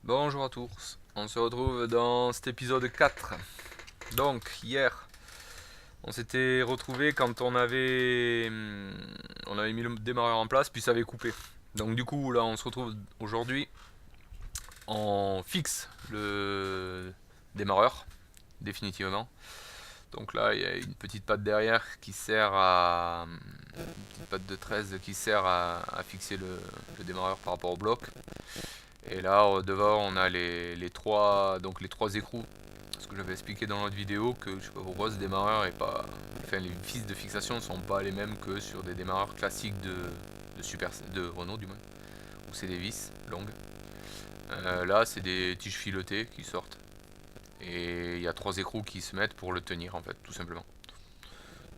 Bonjour à tous, on se retrouve dans cet épisode 4. Donc hier on s'était retrouvé quand on avait mis le démarreur en place puis ça avait coupé. Donc du coup là on se retrouve aujourd'hui, on fixe le démarreur définitivement. Donc là il y a une petite patte derrière qui sert à une petite patte de 13 qui sert à fixer le démarreur par rapport au bloc. Et là, devant, on a les trois, donc les trois écrous. Ce que j'avais expliqué dans l'autre vidéo, que je sais pas pourquoi ce démarreur est pas. Enfin, les vis de fixation ne sont pas les mêmes que sur des démarreurs classiques de Renault, du moins. Où c'est des vis longues. Là, c'est des tiges filetées qui sortent. Et il y a trois écrous qui se mettent pour le tenir, en fait, tout simplement.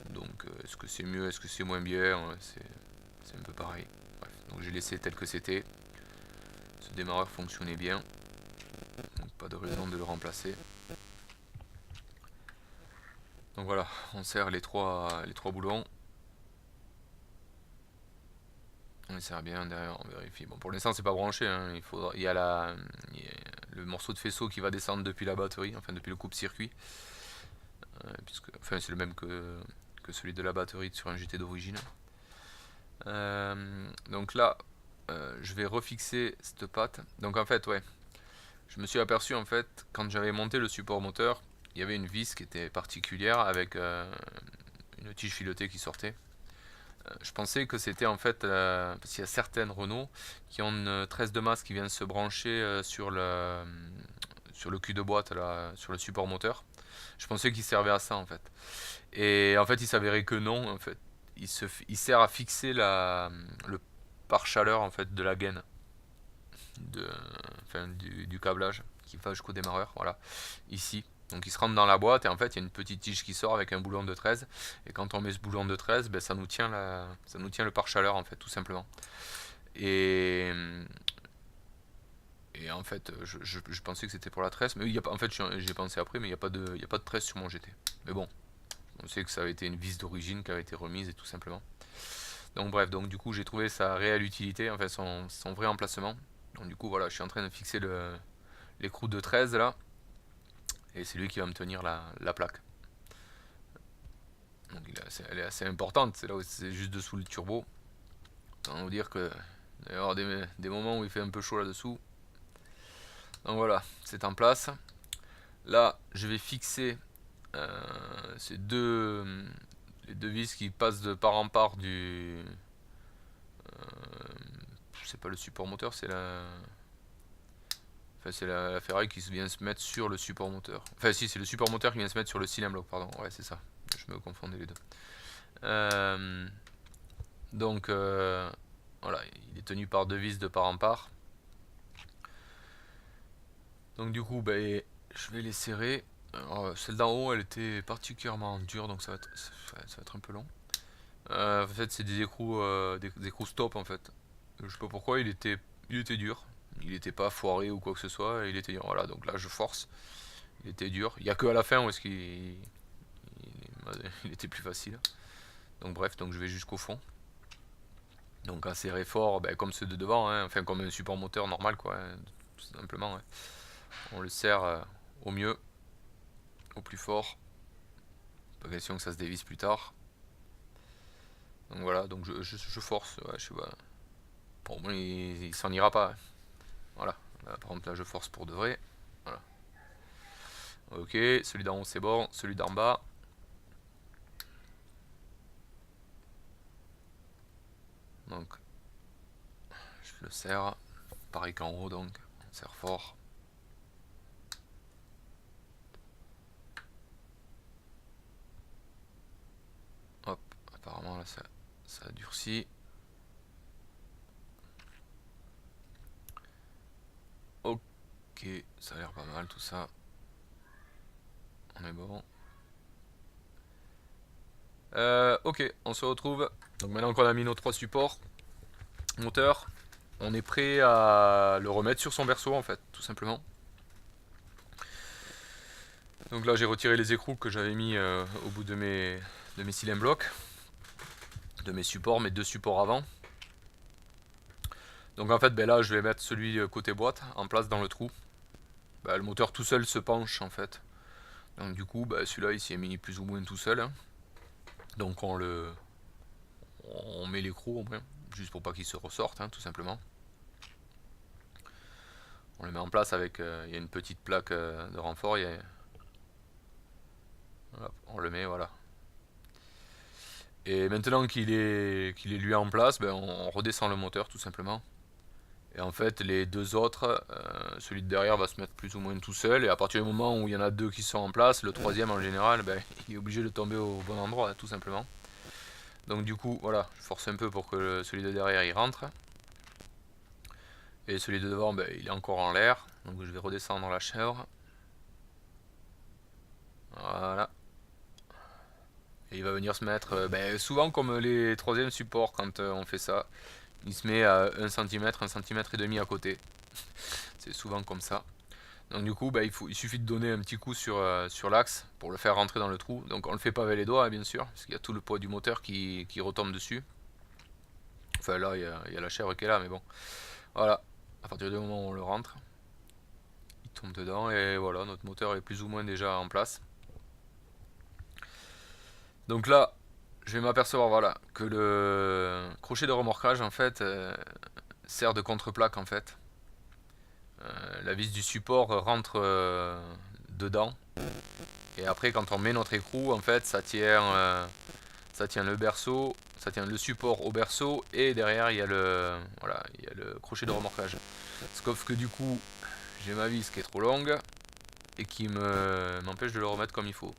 Donc, est-ce que c'est mieux, est-ce que c'est moins bien? C'est un peu pareil. Bref, donc j'ai laissé tel que c'était. Ce démarreur fonctionnait bien. Donc pas de raison de le remplacer. Donc voilà, on serre les trois boulons. On les serre bien derrière, on vérifie. Bon, pour l'instant c'est pas branché, hein. Il y a le morceau de faisceau qui va descendre depuis la batterie, enfin depuis le coupe-circuit. Enfin c'est le même que celui de la batterie sur un GT d'origine. Donc là, je vais refixer cette patte. Donc en fait, ouais, je me suis aperçu en fait, quand j'avais monté le support moteur, il y avait une vis qui était particulière avec une tige filetée qui sortait. Je pensais que c'était en fait, parce qu'il y a certaines Renault qui ont une tresse de masse qui vient se brancher sur le cul de boîte, là, sur le support moteur. Je pensais qu'il servait à ça en fait. Et en fait, il s'avérait que non. En fait, il sert à fixer le pare-chaleur en fait de la gaine, de, enfin, du câblage qui va jusqu'au démarreur. Voilà, ici. Donc il se rentre dans la boîte et en fait il y a une petite tige qui sort avec un boulon de 13. Et quand on met ce boulon de 13, ben, ça nous tient le pare-chaleur en fait, tout simplement. Et, et en fait je pensais que c'était pour la tresse, mais il y a pas, en fait j'ai pensé après, mais il n'y a pas de tresse sur mon GT. Mais bon, on sait que ça avait été une vis d'origine qui avait été remise et tout simplement. Donc bref, donc du coup j'ai trouvé sa réelle utilité, enfin son vrai emplacement. Donc du coup voilà, je suis en train de fixer l'écrou de 13 là. Et c'est lui qui va me tenir la plaque. Donc elle est assez importante, c'est là où c'est juste dessous le turbo. On va dire que il va y avoir des moments où il fait un peu chaud là-dessous. Donc voilà, c'est en place. Là, je vais fixer ces les deux vis qui passent de part en part du. C'est pas le support moteur, c'est la. Enfin, c'est la ferraille qui vient se mettre sur le support moteur. Enfin, si, c'est le support moteur qui vient se mettre sur le cylindre bloc, pardon. Ouais, c'est ça. Je me confondais les deux. Euh, donc, voilà, il est tenu par deux vis de part en part. Donc, du coup, ben, je vais les serrer. Alors, celle d'en haut, elle était particulièrement dure, donc ça va être un peu long. En fait, c'est des écrous stop en fait. Je sais pas pourquoi, il était dur. Il était pas foiré ou quoi que ce soit, il était dur. Voilà, donc là je force. Il était dur. Il y a que à la fin où est-ce il était plus facile. Donc bref, donc je vais jusqu'au fond. Donc à serrer fort, ben, comme ceux de devant, hein, enfin comme un support moteur normal quoi, hein, tout simplement. Ouais. On le serre au mieux, au plus fort. Pas question que ça se dévisse plus tard. Donc voilà, donc je force, ouais, je sais pas. Pour moi il s'en ira pas. Voilà. Là, par exemple là je force pour de vrai. Voilà. Ok, celui d'en haut c'est bon, celui d'en bas. Donc je le serre. Pareil qu'en haut donc. On serre fort. Hop, apparemment là ça a durci. Ok, ça a l'air pas mal tout ça. On est bon. Ok, on se retrouve. Donc maintenant qu'on a mis nos trois supports moteur, on est prêt à le remettre sur son berceau en fait, tout simplement. Donc là j'ai retiré les écrous que j'avais mis au bout de mes cylindres blocs, de mes supports, mes deux supports avant. Donc en fait, ben là, je vais mettre celui côté boîte en place dans le trou. Ben, le moteur tout seul se penche en fait. Donc du coup, ben, celui-là, il s'y est mis plus ou moins tout seul, hein. Donc on met l'écrou au moins, juste pour pas qu'il se ressorte, hein, tout simplement. On le met en place avec, il y a une petite plaque de renfort, hop, on le met, voilà. Et maintenant qu'il est lui en place, ben, on redescend le moteur tout simplement. Et en fait, les deux autres, celui de derrière va se mettre plus ou moins tout seul. Et à partir du moment où il y en a deux qui sont en place, le troisième en général, ben, il est obligé de tomber au bon endroit, tout simplement. Donc du coup, voilà, je force un peu pour que celui de derrière il rentre. Et celui de devant, ben, il est encore en l'air. Donc je vais redescendre la chèvre. Voilà. Et il va venir se mettre, ben, souvent comme les troisièmes supports quand on fait ça. Il se met à 1 cm, 1 cm et demi à côté. C'est souvent comme ça. Donc du coup, bah, il suffit de donner un petit coup sur l'axe pour le faire rentrer dans le trou. Donc on le fait pas avec les doigts, hein, bien sûr, parce qu'il y a tout le poids du moteur qui retombe dessus. Enfin là, il y a la chèvre qui est là, mais bon. Voilà, à partir du moment où on le rentre, il tombe dedans et voilà, notre moteur est plus ou moins déjà en place. Donc là, je vais m'apercevoir, voilà, que le crochet de remorquage en fait sert de contre-plaque en fait. La vis du support rentre dedans. Et après, quand on met notre écrou, en fait, ça tient le berceau, ça tient le support au berceau, et derrière, il y a voilà, il y a le crochet de remorquage. Sauf que du coup, j'ai ma vis qui est trop longue, et qui m'empêche de le remettre comme il faut.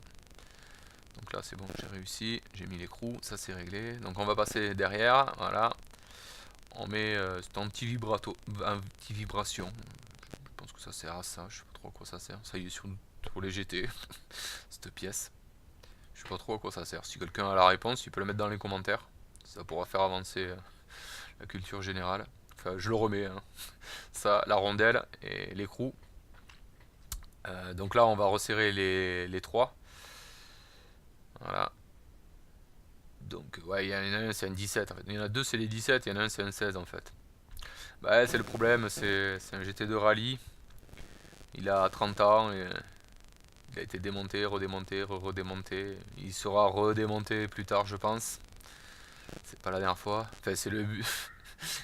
Donc là, c'est bon, j'ai réussi, j'ai mis l'écrou, ça c'est réglé. Donc on va passer derrière, voilà. On met cet anti-vibration. Je pense que ça sert à ça, je sais pas trop à quoi ça sert. Ça y est pour les GT, cette pièce. Je sais pas trop à quoi ça sert. Si quelqu'un a la réponse, il peut le mettre dans les commentaires. Ça pourra faire avancer la culture générale. Enfin, je le remets, hein. Ça, la rondelle et l'écrou. Donc là, on va resserrer les trois. Voilà. Donc, ouais, il y en a un, c'est un 17 en fait. Il y en a deux, c'est les 17, il y en a un, c'est un 16 en fait. Bah, c'est le problème, c'est un GT2 rallye. Il a 30 ans et il a été démonté, redémonté, redémonté. Il sera redémonté plus tard, je pense. C'est pas la dernière fois. Enfin, c'est le but.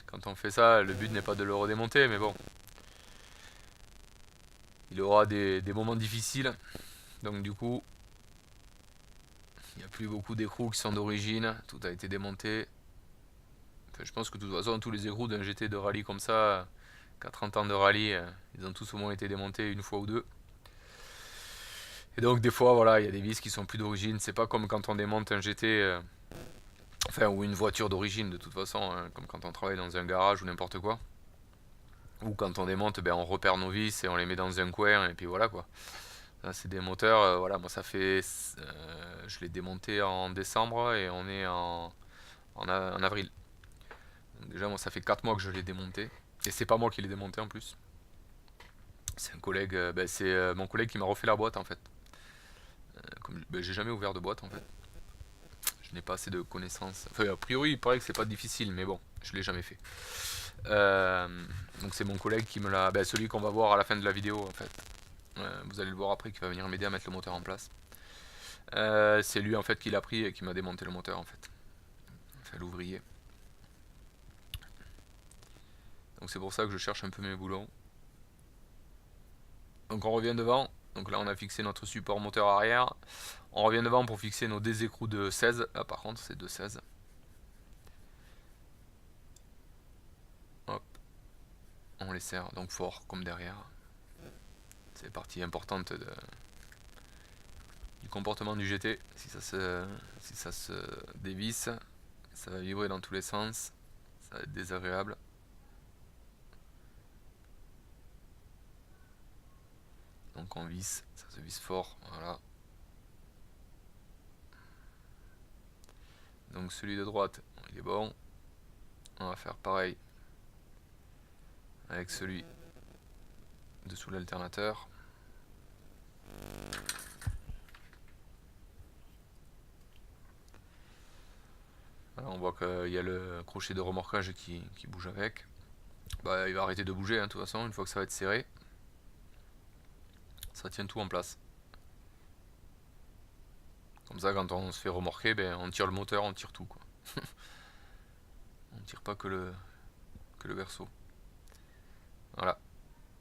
Quand on fait ça, le but n'est pas de le redémonter, mais bon. Il aura des moments difficiles. Donc du coup, il n'y a plus beaucoup d'écrous qui sont d'origine. Tout a été démonté. Enfin, je pense que de toute façon, tous les écrous d'un GT de rallye comme ça, qu'à 30 ans de rallye, ils ont tous au moins été démontés une fois ou deux. Et donc des fois, voilà, il y a des vis qui sont plus d'origine. C'est pas comme quand on démonte un GT, enfin, ou une voiture d'origine de toute façon, hein, comme quand on travaille dans un garage ou n'importe quoi. Ou quand on démonte, ben, on repère nos vis et on les met dans un coin et puis voilà quoi. Là, c'est des moteurs, voilà, moi ça fait, je l'ai démonté en décembre et on est en avril. Donc déjà, moi ça fait 4 mois que je l'ai démonté. Et c'est pas moi qui l'ai démonté en plus. C'est un collègue, ben, c'est mon collègue qui m'a refait la boîte en fait. Comme, ben, j'ai jamais ouvert de boîte en fait. Je n'ai pas assez de connaissances. Enfin, a priori, il paraît que c'est pas difficile, mais bon, je l'ai jamais fait. Donc c'est mon collègue qui me l'a, ben, celui qu'on va voir à la fin de la vidéo en fait. Vous allez le voir après, qui va venir m'aider à mettre le moteur en place. C'est lui en fait qui l'a pris et qui m'a démonté le moteur en fait. Enfin, l'ouvrier. Donc c'est pour ça que je cherche un peu mes boulons. Donc on revient devant. Donc là on a fixé notre support moteur arrière. On revient devant pour fixer nos deux écrous de 16. Là par contre c'est de 16. Hop. On les serre donc fort comme derrière. C'est partie importante du comportement du GT. Si ça se dévisse, ça va vibrer dans tous les sens. Ça va être désagréable. Donc on visse, ça se visse fort, voilà. Donc celui de droite, il est bon. On va faire pareil avec celui dessous l'alternateur. Voilà, on voit qu'il y a le crochet de remorquage qui bouge avec. Bah il va arrêter de bouger hein, de toute façon, une fois que ça va être serré. Ça tient tout en place. Comme ça quand on se fait remorquer, ben, on tire le moteur, on tire tout quoi. On tire pas que le verso. Voilà,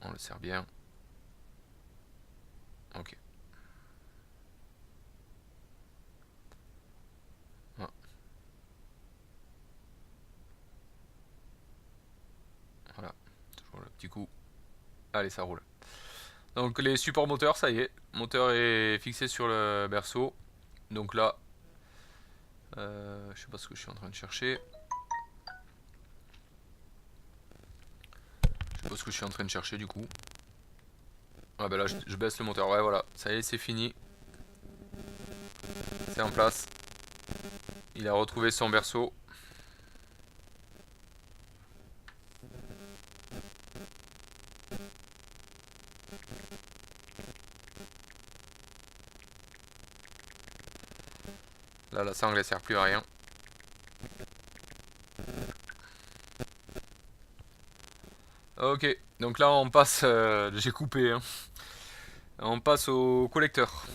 on le serre bien. Ok. Voilà. Voilà. Toujours le petit coup. Allez, ça roule. Donc les supports moteurs, ça y est. Le moteur est fixé sur le berceau. Donc là, je sais pas ce que je suis en train de chercher. Je sais pas ce que je suis en train de chercher du coup. Ah bah là je baisse le moteur. Ouais voilà, ça y est, c'est fini. C'est en place. Il a retrouvé son berceau. Là la sangle elle sert plus à rien. Ok, donc là on passe, j'ai coupé, hein. On passe au collecteur.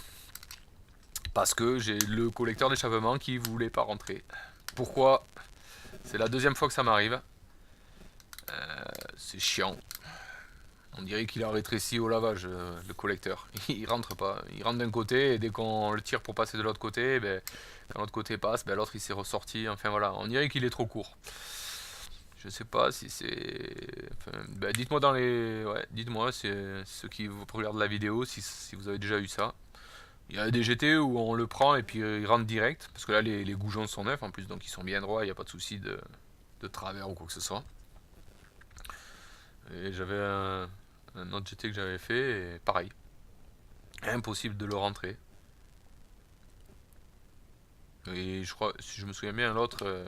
Parce que j'ai le collecteur d'échappement qui voulait pas rentrer. Pourquoi? C'est la deuxième fois que ça m'arrive. C'est chiant. On dirait qu'il a rétréci au lavage, le collecteur. Il rentre pas. Il rentre d'un côté et dès qu'on le tire pour passer de l'autre côté, ben, quand l'autre côté passe, ben, l'autre il s'est ressorti. Enfin voilà, on dirait qu'il est trop court. Je sais pas si c'est. Enfin, ben, dites-moi dans les. Ouais, dites-moi, c'est ceux qui vous regardent la vidéo, si vous avez déjà eu ça. Il y a des GT où on le prend et puis il rentre direct. Parce que là, les goujons sont neufs en plus, donc ils sont bien droits, il n'y a pas de souci de travers ou quoi que ce soit. Et j'avais un autre GT que j'avais fait et pareil. Impossible de le rentrer. Et je crois, si je me souviens bien, l'autre,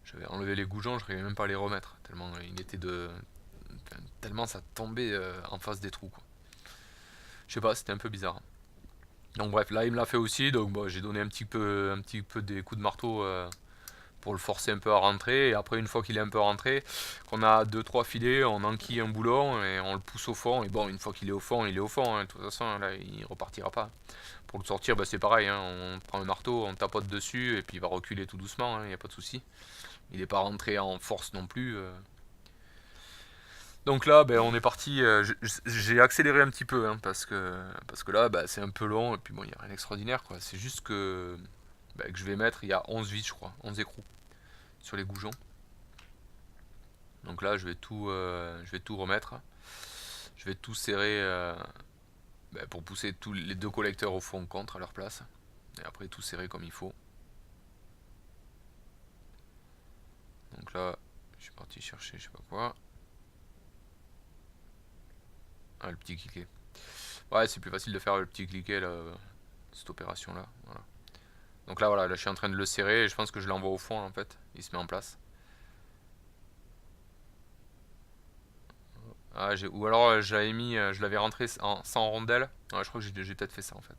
j'avais enlevé les goujons, je n'arrivais même pas à les remettre. Tellement il était de. Enfin, tellement ça tombait en face des trous, quoi. Je sais pas, c'était un peu bizarre. Donc bref, là il me l'a fait aussi, donc bon, j'ai donné un petit peu des coups de marteau pour le forcer un peu à rentrer. Et après, une fois qu'il est un peu rentré, qu'on a deux trois filets, on enquille un boulon et on le pousse au fond. Et bon, une fois qu'il est au fond, il est au fond. Hein. De toute façon, là, il repartira pas. Pour le sortir, bah, c'est pareil. Hein. On prend le marteau, on tapote dessus et puis il va reculer tout doucement. Il n'y a pas de souci. Il n'est pas rentré en force non plus. Donc là, ben, on est parti. J'ai accéléré un petit peu hein, parce que là, bah, c'est un peu long. Et puis bon, il n'y a rien d'extraordinaire. C'est juste bah, que je vais mettre, il y a 11 vis, je crois, 11 écrous sur les goujons. Donc là, je vais tout remettre. Je vais tout serrer bah, pour pousser tous les deux collecteurs au fond contre à leur place. Et après, tout serrer comme il faut. Donc là, je suis parti chercher je sais pas quoi. Ah, le petit cliquet. Ouais, c'est plus facile de faire le petit cliquet là, cette opération là. Voilà. Donc là, voilà, là, je suis en train de le serrer et je pense que je l'envoie au fond en fait. Il se met en place. Ah, ou alors je l'avais rentré sans rondelle. Ouais, je crois que j'ai peut-être fait ça en fait.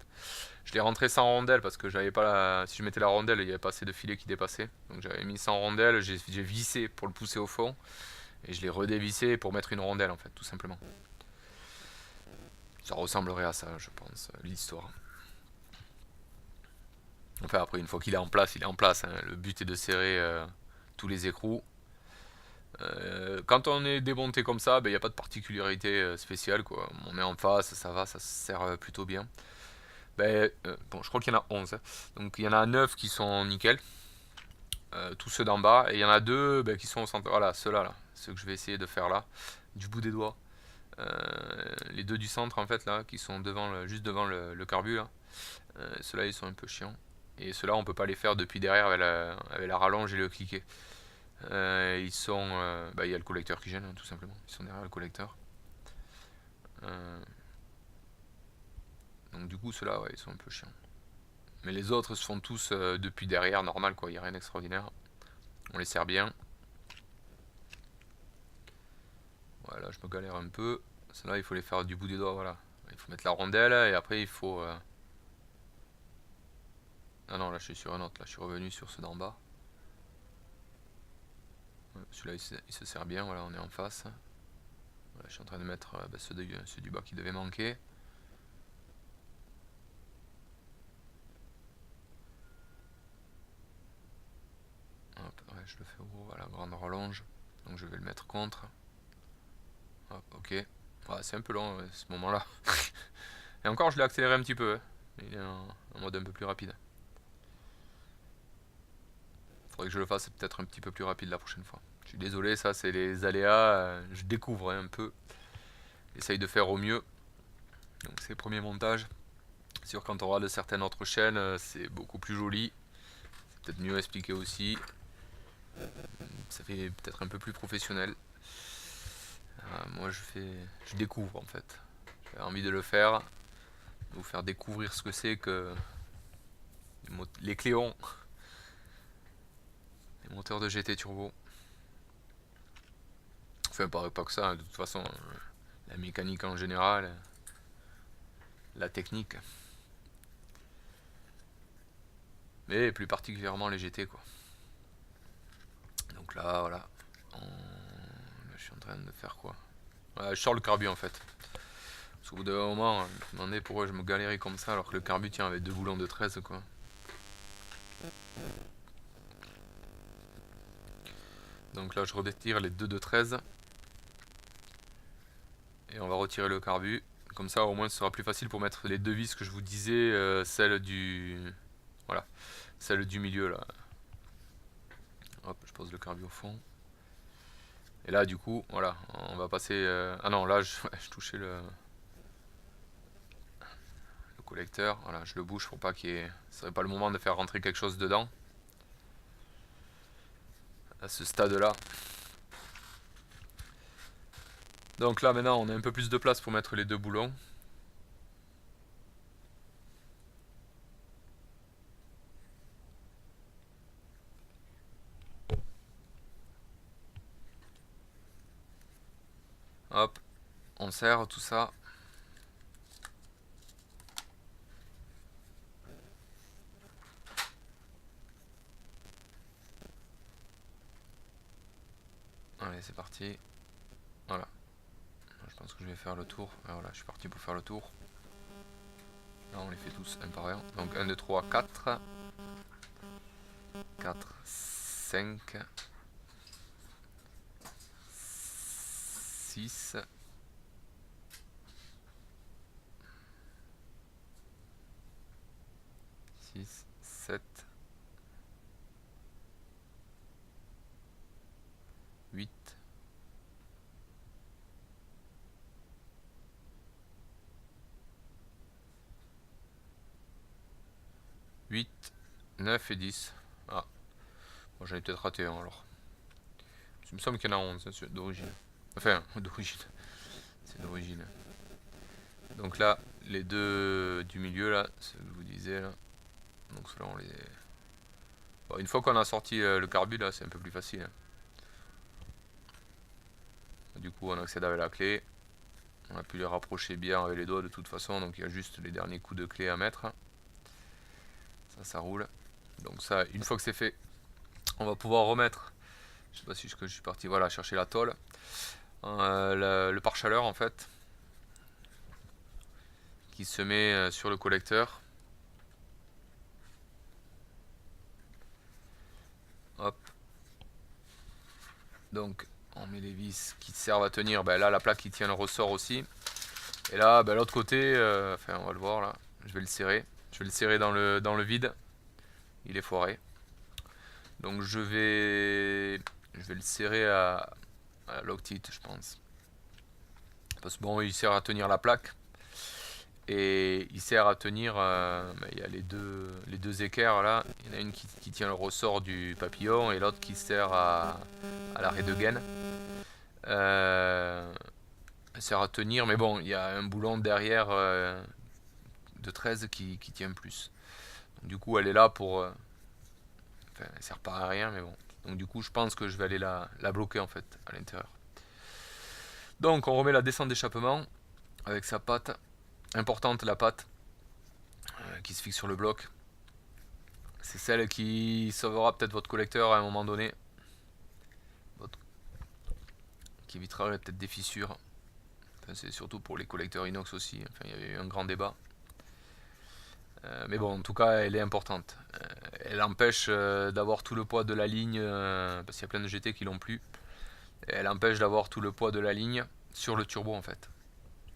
Je l'ai rentré sans rondelle parce que j'avais pas si je mettais la rondelle, il n'y avait pas assez de filet qui dépassait. Donc j'avais mis sans rondelle, j'ai vissé pour le pousser au fond et je l'ai redévissé pour mettre une rondelle en fait, tout simplement. Ça ressemblerait à ça, je pense, l'histoire. Enfin après, une fois qu'il est en place, il est en place. Hein. Le but est de serrer tous les écrous. Quand on est démonté comme ça, il n'y a pas de particularité spéciale. Quoi. On est en face, ça va, ça se sert plutôt bien. Bon, je crois qu'il y en a 11. Hein. Donc il y en a 9 qui sont nickel. Tous ceux d'en bas. Et il y en a 2 qui sont au centre. Voilà, ceux-là, là, ceux que je vais essayer de faire là, du bout des doigts. Les deux du centre, en fait, là, qui sont juste devant le carbu, là. Ceux-là, ils sont un peu chiants. Et ceux-là, on peut pas les faire depuis derrière avec la rallonge et le cliquet. Ils sont. Il y a le collecteur qui gêne, hein, tout simplement. Ils sont derrière le collecteur. Donc, du coup, ceux-là, ouais, ils sont un peu chiants. Mais les autres se font tous depuis derrière, normal, quoi. Il n'y a rien d'extraordinaire. On les sert bien. Voilà, je me galère un peu. Ceux-là, il faut les faire du bout des doigts, voilà. Il faut mettre la rondelle et après, il faut. Ah non, là, je suis sur un autre. Là, je suis revenu sur ceux d'en bas. Celui-là il se sert bien, voilà, on est en face. Voilà, je suis en train de mettre ceux du bas qui devaient manquer. Hop, ouais, je le fais au gros, voilà, grande rallonge. Donc je vais le mettre contre. Hop, ok. Ouais, c'est un peu long ce moment-là. Et encore, je l'ai accéléré un petit peu. Il est en mode un peu plus rapide. Faudrait que je le fasse peut-être un petit peu plus rapide la prochaine fois. Je suis désolé, ça c'est les aléas. Je découvre un peu. J'essaye de faire au mieux. Donc c'est les premiers montages. C'est sûr, quand on regarde certaines autres chaînes, c'est beaucoup plus joli. C'est peut-être mieux expliqué aussi. Ça fait peut-être un peu plus professionnel. Moi je découvre en fait. J'ai envie de le faire, de vous faire découvrir ce que c'est que les Cléons, les moteurs de GT Turbo. Enfin pas que ça, hein, de toute façon, la mécanique en général, la technique. Mais plus particulièrement les GT quoi. Donc là voilà. Là, je suis en train de faire quoi? Ouais, je sors le carbu en fait. Parce qu'au bout d'un moment, je me demandais pourquoi je me galérais comme ça alors que le carbu tient avec deux boulons de 13 quoi. Donc là je retire les deux de 13. Et on va retirer le carbu. Comme ça au moins ce sera plus facile pour mettre les deux vis que je vous disais, celle du. Voilà. Celle du milieu là. Hop, je pose le carbu au fond. Et là du coup, voilà, on va passer. Ah non, là je touchais le collecteur. Voilà, je le bouge pour pas qu'il y ait. Ce serait pas le moment de faire rentrer quelque chose dedans. À ce stade là. Donc là maintenant on a un peu plus de place pour mettre les deux boulons. Hop, on serre tout ça. Allez, c'est parti. Voilà. Je pense que je vais faire le tour. Et voilà, je suis parti pour faire le tour. Là, on les fait tous un par un. Donc 1, 2, 3, 4. 4, 5. 6. 6, 7. 8. 8, 9 et 10. Ah, bon, j'en ai peut-être raté un alors. Il me semble qu'il y en a 11 d'origine. Enfin, d'origine. C'est d'origine. Donc là, les deux du milieu là, ce que je vous disais là. Donc ceux-là on les. Bon, une fois qu'on a sorti le carbu là, c'est un peu plus facile. Du coup, on accède avec la clé. On a pu les rapprocher bien avec les doigts de toute façon, donc il y a juste les derniers coups de clé à mettre. Ça roule. Donc ça, une fois que c'est fait, on va pouvoir remettre. Je sais pas si je suis parti, voilà, chercher la tôle. Le pare-chaleur en fait, qui se met sur le collecteur. Hop. Donc on met les vis qui servent à tenir. Ben là, la plaque qui tient le ressort aussi. Et là, ben, l'autre côté, enfin on va le voir là. Je vais le serrer. Je vais le serrer dans le vide. Il est foiré. Donc je vais le serrer à Loctite, je pense. Parce que bon, il sert à tenir la plaque. Et il sert à tenir, il y a les deux équerres là. Il y en a une qui tient le ressort du papillon et l'autre qui sert à l'arrêt de gaine. Elle sert à tenir, mais bon, il y a un boulon derrière de 13 qui tient plus. Donc, du coup, elle est là pour. Enfin, elle sert pas à rien, mais bon. Donc, du coup, je pense que je vais aller la bloquer en fait à l'intérieur. Donc, on remet la descente d'échappement avec sa patte. Importante la patte qui se fixe sur le bloc. C'est celle qui sauvera peut-être votre collecteur à un moment donné. qui évitera peut-être des fissures. Enfin, c'est surtout pour les collecteurs inox aussi. Enfin, il y avait eu un grand débat. Mais bon, en tout cas, elle est importante. Elle empêche d'avoir tout le poids de la ligne, parce qu'il y a plein de GT qui l'ont plus. Elle empêche d'avoir tout le poids de la ligne sur le turbo en fait.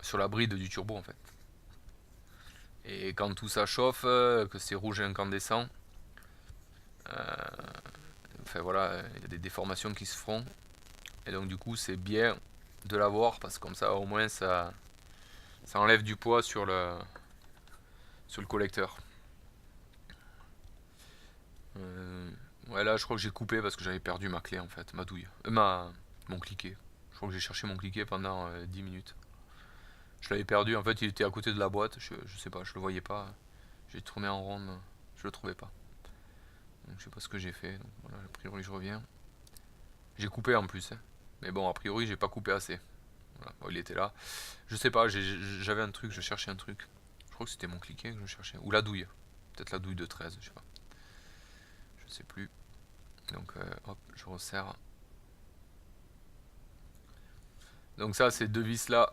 Sur la bride du turbo en fait. Et quand tout ça chauffe, que c'est rouge incandescent, enfin voilà, il y a des déformations qui se feront. Et donc du coup c'est bien de l'avoir parce que comme ça au moins ça enlève du poids sur le collecteur. Ouais, là je crois que j'ai coupé parce que j'avais perdu ma clé en fait, ma douille, mon cliquet. Je crois que j'ai cherché mon cliquet pendant 10 minutes. Je l'avais perdu, en fait il était à côté de la boîte, je sais pas, je le voyais pas. J'ai tourné en rond, je le trouvais pas. Donc je sais pas ce que j'ai fait, donc voilà, a priori je reviens. J'ai coupé en plus, hein. Mais bon, a priori j'ai pas coupé assez. Voilà, bon, il était là. Je sais pas, j'avais un truc, je cherchais un truc. Je crois que c'était mon cliquet que je cherchais. Ou la douille. Peut-être la douille de 13, je sais pas. Je sais plus. Donc hop, je resserre. Donc ça, ces deux vis là,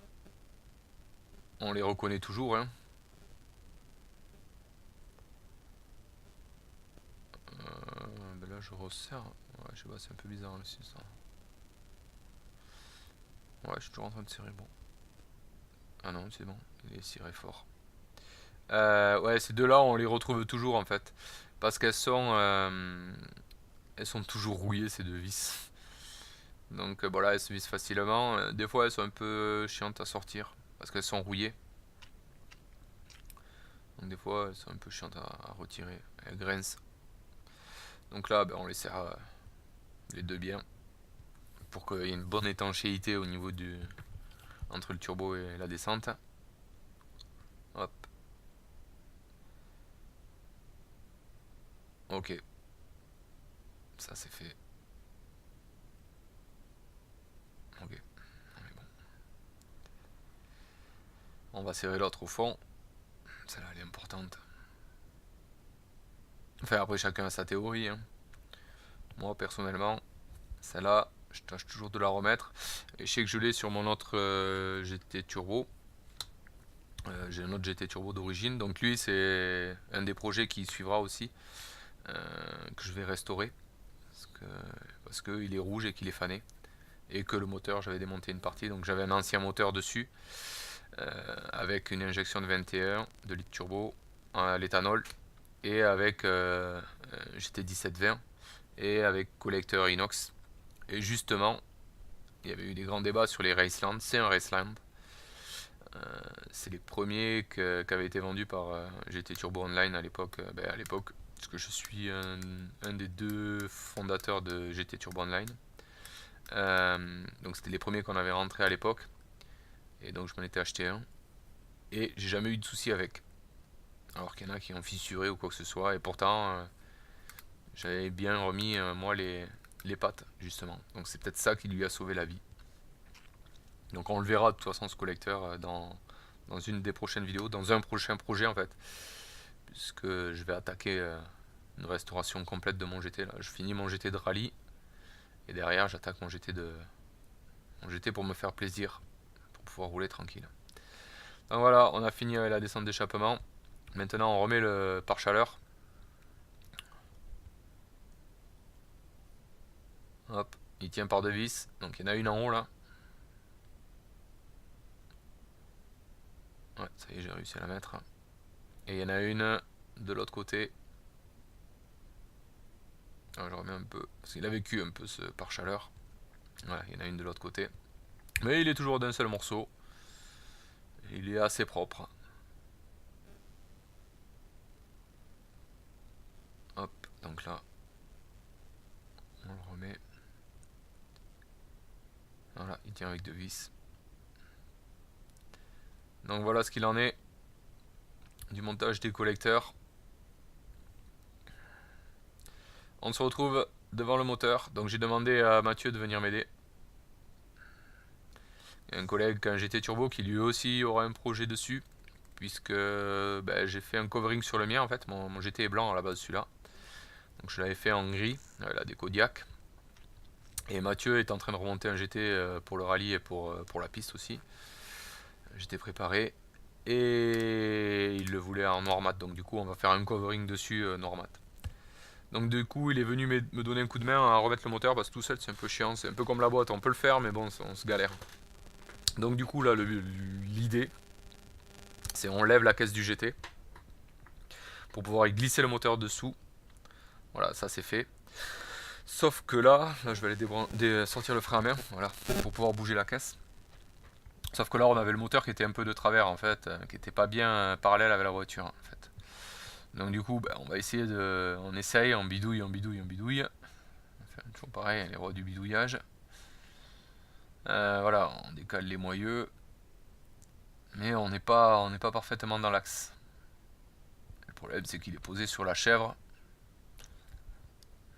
on les reconnaît toujours, hein. Ben là je resserre. Ouais, je sais pas, c'est un peu bizarre aussi ça. Ouais, je suis toujours en train de serrer, bon. Ah non, c'est bon, il est ciré fort. Ouais, ces deux là, on les retrouve toujours en fait. Parce qu'elles sont toujours rouillées ces deux vis. Donc voilà, elles se vissent facilement. Des fois, elles sont un peu chiantes à sortir parce qu'elles sont rouillées. Donc des fois, elles sont un peu chiantes à retirer. Elles grincent. Donc là, ben, on les serre les deux bien pour qu'il y ait une bonne étanchéité au niveau entre le turbo et la descente. Hop. Ok. Ça c'est fait. Ok. Mais bon. On va serrer l'autre au fond. Celle-là elle est importante. Enfin après chacun a sa théorie, hein. Moi personnellement, celle-là, je tâche toujours de la remettre. Et je sais que je l'ai sur mon autre GT Turbo. J'ai un autre GT Turbo d'origine. Donc lui c'est un des projets qui suivra aussi. Que je vais restaurer. Parce qu'il est rouge et qu'il est fané. Et que le moteur, j'avais démonté une partie. Donc j'avais un ancien moteur dessus. Avec une injection de 21 de litre turbo à l'éthanol. Et avec GT 1720. Et avec collecteur inox. Et justement, il y avait eu des grands débats sur les Raceland. C'est un Raceland. C'est les premiers qui avaient été vendus par GT Turbo Online à l'époque. Parce que je suis un des deux fondateurs de GT Turbo Online. Donc c'était les premiers qu'on avait rentrés à l'époque. Et donc je m'en étais acheté un. Et j'ai jamais eu de soucis avec. Alors qu'il y en a qui ont fissuré ou quoi que ce soit. Et pourtant, j'avais bien remis moi les pattes justement. Donc c'est peut-être ça qui lui a sauvé la vie. Donc on le verra de toute façon ce collecteur dans une des prochaines vidéos, dans un prochain projet en fait. Puisque je vais attaquer une restauration complète de mon GT là. Je finis mon GT de rallye. Et derrière j'attaque mon GT pour me faire plaisir. Pour pouvoir rouler tranquille. Donc voilà, on a fini avec la descente d'échappement. Maintenant on remet le pare-chaleur. Hop, il tient par deux vis. Donc il y en a une en haut là. Ouais, ça y est, j'ai réussi à la mettre. Et il y en a une de l'autre côté. Alors, je remets un peu, parce qu'il a vécu un peu ce pare-chaleur. Voilà, il y en a une de l'autre côté. Mais il est toujours d'un seul morceau. Il est assez propre. Hop, donc là, on le remet. Voilà, il tient avec deux vis. Donc voilà ce qu'il en est du montage des collecteurs. On se retrouve devant le moteur. Donc j'ai demandé à Mathieu de venir m'aider. Il y a un collègue qui a un GT Turbo qui lui aussi aura un projet dessus. Puisque j'ai fait un covering sur le mien en fait. Mon GT est blanc à la base celui-là. Donc je l'avais fait en gris, la déco Diac. Et Mathieu est en train de remonter un GT pour le rallye et pour la piste aussi. J'étais préparé. Et il le voulait en noir mat, donc du coup on va faire un covering dessus noir mat. Donc du coup il est venu me donner un coup de main à remettre le moteur parce que tout seul c'est un peu chiant, c'est un peu comme la boîte, on peut le faire mais bon on se galère. Donc du coup là l'idée c'est on lève la caisse du GT pour pouvoir y glisser le moteur dessous. Voilà, ça c'est fait. Sauf que là je vais aller sortir le frein à main, voilà, pour pouvoir bouger la caisse. Sauf que là on avait le moteur qui était un peu de travers en fait, qui était pas bien parallèle avec la voiture en fait. Donc du coup on va essayer de. On essaye, on bidouille, on bidouille, on bidouille. Enfin, toujours pareil, les rois du bidouillage. Voilà, on décale les moyeux. Mais on n'est pas parfaitement dans l'axe. Le problème c'est qu'il est posé sur la chèvre.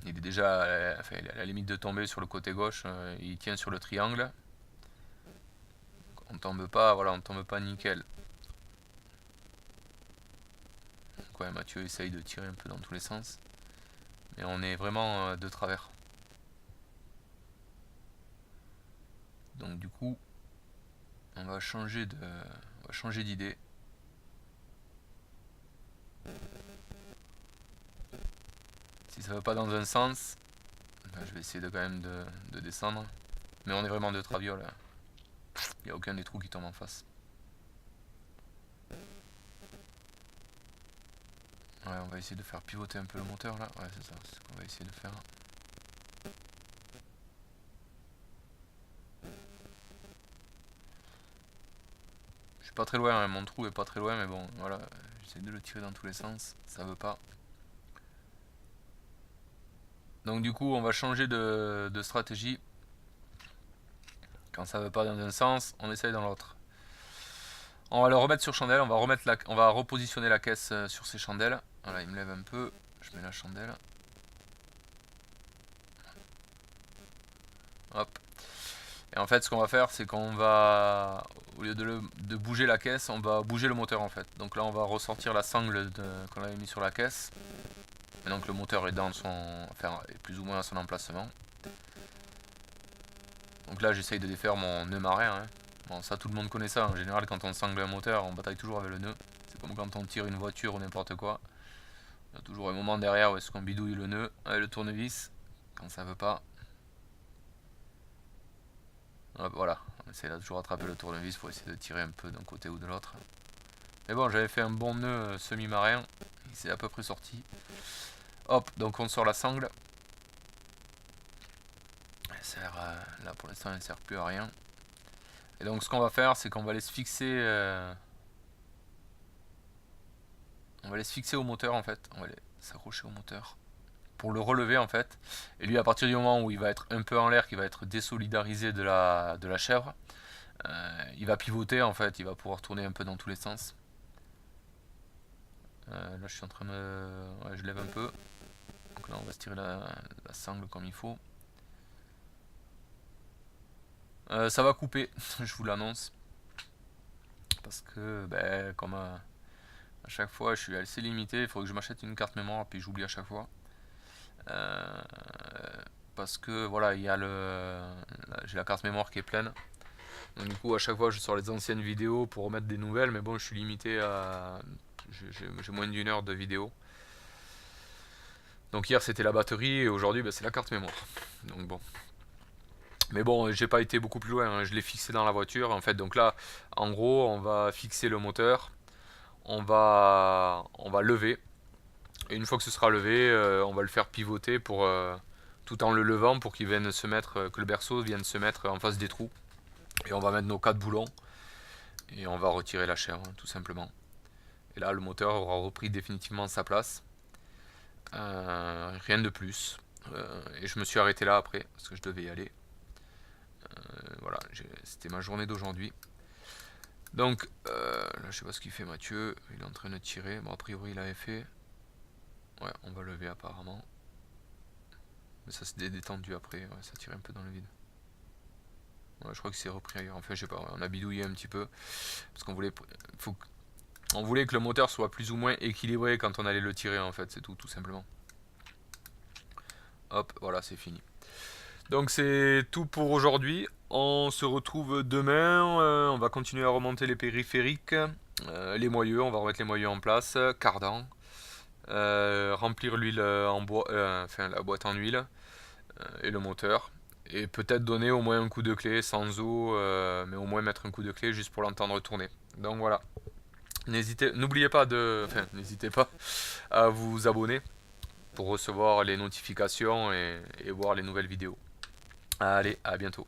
Il est déjà enfin, il est à la limite de tomber sur le côté gauche. Il tient sur le triangle. On tombe pas, voilà, on tombe pas nickel. Donc ouais, Mathieu essaye de tirer un peu dans tous les sens. Mais on est vraiment de travers. Donc du coup, on va changer d'idée. Si ça va pas dans un sens, je vais essayer quand même de descendre. Mais on est vraiment de traviole. Il n'y a aucun des trous qui tombe en face. Ouais, on va essayer de faire pivoter un peu le moteur là. Ouais, c'est ça, c'est ce qu'on va essayer de faire. Je suis pas très loin, hein, mon trou est pas très loin, mais bon, voilà, j'essaie de le tirer dans tous les sens. Ça veut pas. Donc du coup, on va changer de stratégie. Quand ça veut pas dans un sens, on essaye dans l'autre. On va le remettre sur chandelle, on va repositionner la caisse sur ses chandelles. Voilà, il me lève un peu, je mets la chandelle. Hop. Et en fait, ce qu'on va faire, c'est qu'on va, au lieu de bouger la caisse, on va bouger le moteur en fait. Donc là, on va ressortir la sangle qu'on avait mis sur la caisse. Et donc le moteur est dans enfin, est plus ou moins à son emplacement. Donc là, j'essaye de défaire mon nœud marin. Hein. Bon, ça, tout le monde connaît ça. En général, quand on sangle un moteur, on bataille toujours avec le nœud. C'est comme quand on tire une voiture ou n'importe quoi. Il y a toujours un moment derrière où est-ce qu'on bidouille le nœud avec le tournevis quand ça veut pas. Hop, voilà, on essaie de toujours attraper le tournevis pour essayer de tirer un peu d'un côté ou de l'autre. Mais bon, j'avais fait un bon nœud semi-marin, il s'est à peu près sorti. Hop, donc on sort la sangle. Elle sert, là pour l'instant elle ne sert plus à rien. Et donc ce qu'on va faire, c'est qu'on va aller se fixer... on va aller se fixer au moteur en fait, on va aller s'accrocher au moteur. Pour le relever en fait. Et lui à partir du moment où il va être un peu en l'air, qu'il va être désolidarisé de la chèvre, il va pivoter en fait, il va pouvoir tourner un peu dans tous les sens. Là je suis en train de... Ouais, je lève un peu. Donc là on va se tirer la sangle comme il faut. Ça va couper, je vous l'annonce. Parce que comme à chaque fois je suis assez limité, il faut que je m'achète une carte mémoire puis j'oublie à chaque fois. Parce que voilà, j'ai la carte mémoire qui est pleine. Donc du coup à chaque fois je sors les anciennes vidéos pour remettre des nouvelles, mais bon je suis limité à... J'ai moins d'une heure de vidéo. Donc hier c'était la batterie et aujourd'hui c'est la carte mémoire. Donc bon. Mais bon, j'ai pas été beaucoup plus loin, hein. Je l'ai fixé dans la voiture en fait. Donc là, en gros, on va fixer le moteur, on va lever. Et une fois que ce sera levé, on va le faire pivoter tout en le levant pour qu'il vienne se mettre, que le berceau vienne se mettre en face des trous. Et on va mettre nos 4 boulons et on va retirer la chèvre, tout simplement. Et là, le moteur aura repris définitivement sa place. Rien de plus. Et je me suis arrêté là après parce que je devais y aller. Voilà, c'était ma journée d'aujourd'hui. Donc, là, je sais pas ce qu'il fait Mathieu. Il est en train de tirer. Bon, a priori, il avait fait. Ouais, on va lever apparemment. Mais ça s'est détendu après. Ouais, ça tire un peu dans le vide. Ouais, je crois qu'il s'est repris ailleurs. Enfin, je sais pas. Ouais, on a bidouillé un petit peu. Parce qu'on voulait. On voulait que le moteur soit plus ou moins équilibré quand on allait le tirer en fait. C'est tout simplement. Hop, voilà, c'est fini. Donc c'est tout pour aujourd'hui. On se retrouve demain. On va continuer à remonter les périphériques, les moyeux. On va remettre les moyeux en place, cardan, remplir l'huile en bois, enfin la boîte en huile et le moteur. Et peut-être donner au moins un coup de clé sans eau, mais au moins mettre un coup de clé juste pour l'entendre tourner. Donc voilà. N'oubliez pas n'hésitez pas à vous abonner pour recevoir les notifications et voir les nouvelles vidéos. Allez, à bientôt.